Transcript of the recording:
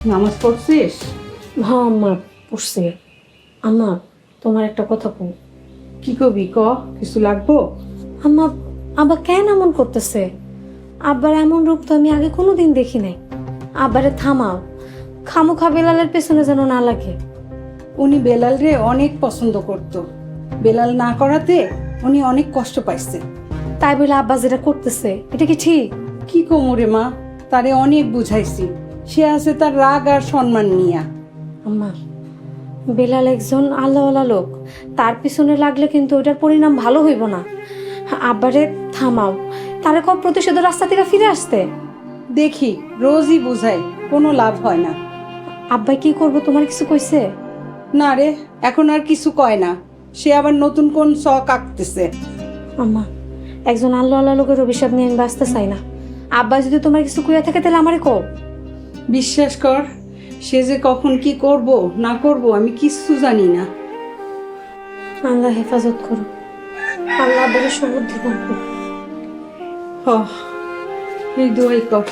নামাজ পড়ছিস? হ্যাঁ আম্মা, পড়ছি। আম্মা, তোমার একটা কথা কই। কি কবি ক, কিছু লাগবো? আম্মা, আব্বা কেন এমন করতেছে? আব্বার এমন রূপ তো আমি আগে কোনোদিন দেখি নাই। আব্বারে থামাও, খামোখা বেলালের পেছনে যেন না লাগে। উনি বেলাল রে অনেক পছন্দ করত। বেলাল না করাতে উনি অনেক কষ্ট পাইছে। তাই বলে আব্বা যেটা করতেছে এটা কি ঠিক? কি কোমরে মা, তারে অনেক বুঝাইছি, সে আছে তার রাগ আর সম্মান নিয়া। আম্মা, বেলাল একজন আল্লাহওয়ালা লোক, তার পিছনে লাগলে কিন্তু ওইটার পরিণাম ভালো হইব না। আব্বারে থামাও, তারে কম প্রতিশোধের রাস্তা থেকে ফিরে আসতে। দেখি রোজই বুঝাই, কোনো লাভ হয় না। আব্বাই কি করবো তোমার কিছু কইছে? না রে, এখন আর কিছু কয় না, সে আবার নতুন কোন শখ আঁকতেছে। আম্মা, একজন আল্লাহওয়ালা লোকের অভিশাপ নিয়ে আমি বাঁচতে চাই না। আব্বা যদি তোমার কিছু কইয়া থাকে তাহলে আমারে কও। বিশ্বাস কর, সে যে কখন কি করব না করব আমি কিচ্ছু জানি না। আল্লাহ হেফাজত করো, আল্লাহ আব্বাকে সুবুদ্ধি দান করো। এই দোয়াই কর।